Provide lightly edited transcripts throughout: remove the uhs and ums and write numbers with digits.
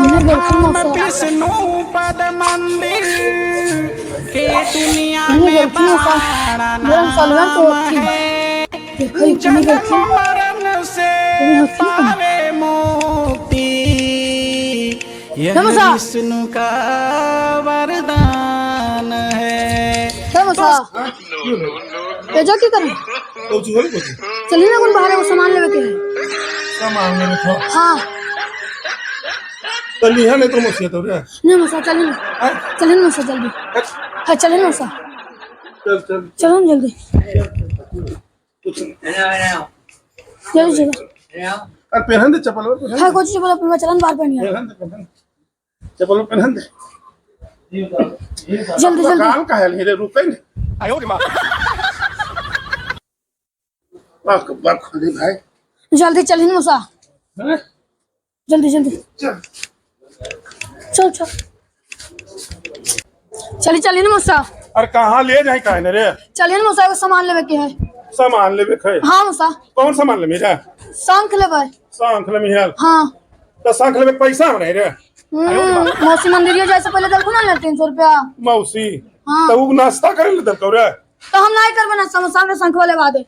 विष्णु पद मंदिर के दुनिया में बड़ा नाम है। जन्म मरण से पावे मुक्ति, यह विष्णु का वरदान है। तेजा की करें चलिए ना, कौन बाहर है, वो सामान लेवे के है। सामान लेवे को हाँ चलिए नहीं तो मुझसे तो रे नहीं मसा, चलिए ना मसा जल्दी। हाँ चलिए ना मसा, चल चल चलो ना जल्दी जल्दी चलो। और पहन दे चप्पल पहन हाँ कुछ चलो अपना चलन बाहर पहनिए, दे चप्पल पहन दे जल्दी जल्दी। काम का है रे रुके नहीं बात खुली भाई जल्दी चलिए ना मसा, हैं जल्दी जल्दी चल चल चल चलिए ना मसा। और कहाँ ले जाए काहे ने रे चलिए ना मसा, एगो सामान लेवे के है। सामान लेवे खे हाँ मसा, कौन सामान ले मेरा शंख लेवे। शंख ले मिहल हाँ तो शंख लेवे पैसा हो नहीं रे मौसी मंदिर जैसे पहले दल को ना 300 रुपया। मौसी हाँ तो वो नाश्ता करे ले दल रे तो हम नहीं करबे ना, समोसा में शंख वाले वादे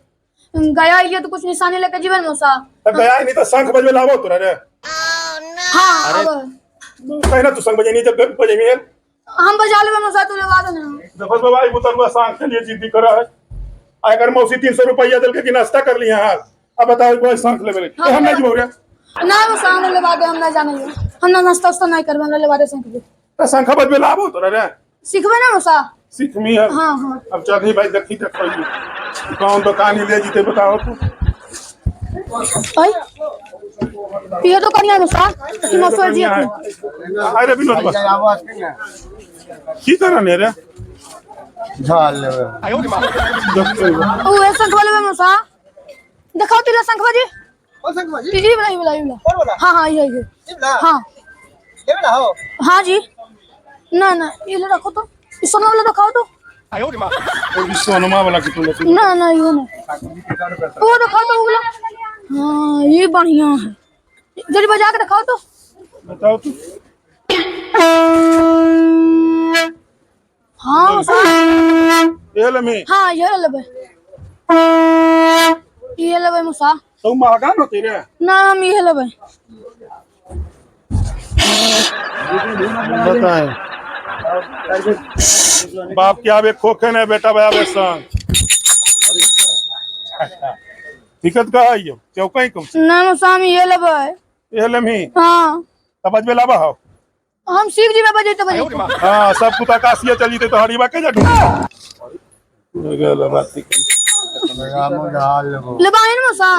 गया ये तो कुछ निशानी लेके जीवन मौसा। तो गया नहीं तो शंख बजवे लावो तोरा रे हाँ कहना तू शंख बजे नहीं जब बजे मिहल हम बजा लेबे मौसा, तू लेवा दे ना। देखो बाबा ये बुतरवा शंख के लिए जिद्दी करा है। अगर मौसी 300 रुपया दल के कि नाश्ता कर लिया हाल अब बताओ कोई शंख लेवे तो हम नहीं जीवो रे ना वो सामने लेवा दे, हम नहीं जाने ले, हम ना नाश्ता उस्ता नहीं करबे, हम लेवा दे शंख दे। तो शंख बजवे लावो तोरा रे सीखबे ना मौसा। सीख मिहल हाँ हाँ अब चल ही भाई देखी देखो कौन दुकान ही ले जीते बताओ तू भाई ये तो कनिया मौसा कि मौसा जी थे। अरे विनोद बस की करने रे झाल लेवे ओ ये शंख वाले में मौसा दिखाओ तेरा शंख बाजी। कौन संग बाजी? ये वाला कौन बोला? हाँ हाँ ये इबला हाँ इबला हो हाँ जी। ना ना ये ले रखो तो, इस सोना वाला दिखाओ तो। और सोनमा वाला की तू ना ना ये ना वो दिखाओ तो, वो वाला। हाँ ये बढ़िया है, जल्दी बजा के दिखाओ तो। बताओ तू हाँ मौसा ये ले में हाँ ये लेबे मौसा। तो महंगा न तेरे ना हम ये लेबे। बताए बाप क्या बे खोखे ने बेटा बया बे संग दिक्कत का है यो चौका ही कम ना मौसा हम ये लेबे। ये ले में हाँ तब बजबे लावा हो हम सीख जी में बजे तो बजे। हां सब कुता कासिया चली ते तो हरीबा के जा ढूंढ गेल बात ठीक झाल लेबो लेबाइन मौसा।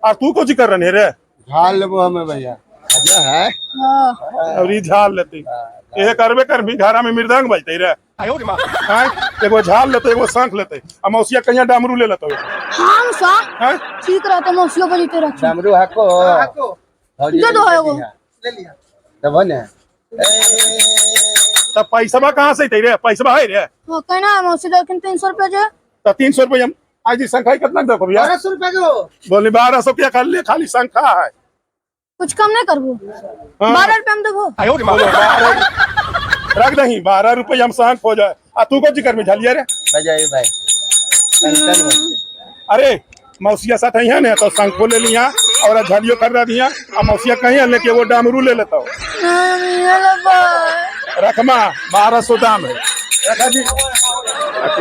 आ तू कुछ कर रहे रे झाल लेबो हमें भैया अच्छा है हाँ और ई झाल लेते ये करबे कर भी घरा में मृदंग बजते रे हां एगो झाल लेते एगो शंख लेते आ मौसिया कहिया डामरू ले लेते हाँ मौसा हैं ठीक रहते, मौसियों बजते रखे। डमरू हको दे दो है वो। ले लिया तब ने तब पैसा कहां से रे पैसा है रे हाँ कहना है मौसी लेकिन 300 रुपया जो है। तो 300 रुपया आज ही संख्या कितना देखो भैया 1200 रुपया के हो बोली 1200 रुपया खाली संख्या है कुछ कम नहीं करबो। हाँ। 12 रुपया में देबो। बोलो 12 रख दही 12 रुपये हम शंख हो जाए आ तू को जिक्र में झलिया रे बजाई भाई कंचन बजते अरे मौसिया साथ है ना तो शंख ले लिया और झलियो कर रहा दिया आ मौसिया कहीं लेके वो डामरू ले लेता हूँ ये लेबे। रखमा 1200 दाम है रखा जी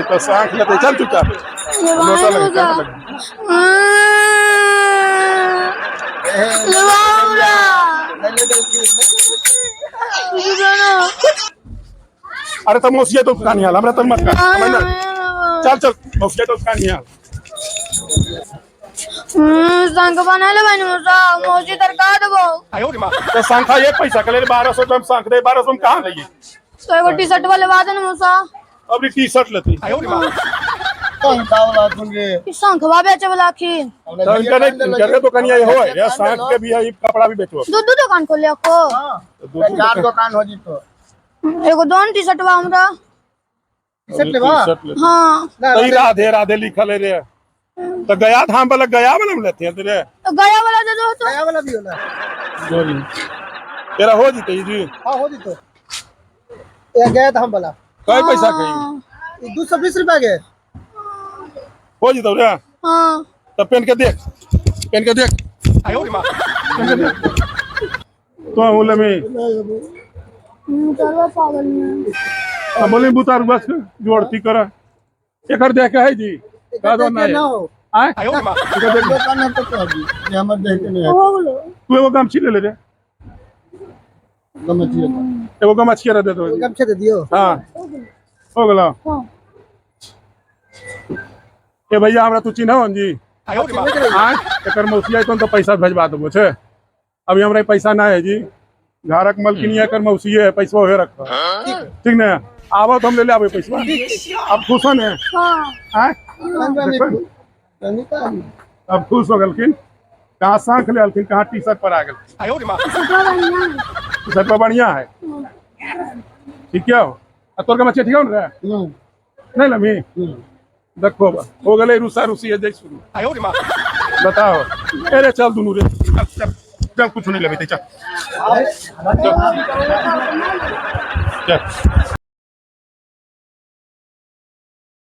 तो शंख लेते चल चुका लोटा लगे लेबाइन लेबाउला अरे तो मौसिया तो कहानी हाल हमरा तो मत कर समझ ना चल चल मौसिया तो कहानी हाल शंख बना लेबाइन मौसा, मौसी तरका देबो। तो शंखा एक पैसा के ले 1200 रुपये में शंख दे 1200 में कहाँ लगी तो एगो टी शर्ट वाले वादे ना मौसा। अभी टी शर्ट लेती कौन कावला तुंगे ई शंखवा बेचे वाला की तो इनके तो कनिया ये हो है ये शंख के भी है कपड़ा भी बेचो दो दुकान खोले को। चार दुकान हो जी तो एगो दोन टी शर्ट बा हमरा। सेट लेबा हाँ तो राधे राधे लिखल है रे तो गया धाम वाला में लेते हैं तेरे तो गया वाला दे दो तो। नया वाला भी होला बोली तेरा हो जीते जी। हाँ हो जी तो ये गया था हम बोला काय पैसा कहीं 220 रुपया गए हो जीतो रे। हाँ तब पेन के देख पेन के देख तो बोले मैं करवा पागल में अब बोले बुतार बस जोड़ती करा एक देख के है जी का दो ना ना हो आए दुकान है तो अभी ये हमर देखते नहीं है हो गलो तू एगो गमछी ले रे गमछी एगो गमछी दे दो गमछी दे दियो हाँ हो गलो हाँ ए भैया हमरा तू चिन्ह जी आए एकर मौसी आई तो पैसा भेजवा देबो छे अभी हमरा पैसा ना है जी घरक मलकिनिया कर मौसी है पैसा होए रखो ठीक ना आबो तो हम ले ले आबे पैसा अब खुश है ना हाँ आए अब खुश हो गलखिन कहाँ सांख ले अलखिन कहाँ टी शर्ट पर आ गल टी शर्ट पर बढ़िया है ठीक है तोर के बच्चे ठीक है ना नहीं लमी देखो हो गए रूसा रूसी है देख शुरू बताओ अरे चल दुनू रे चल कुछ नहीं लगे चल चल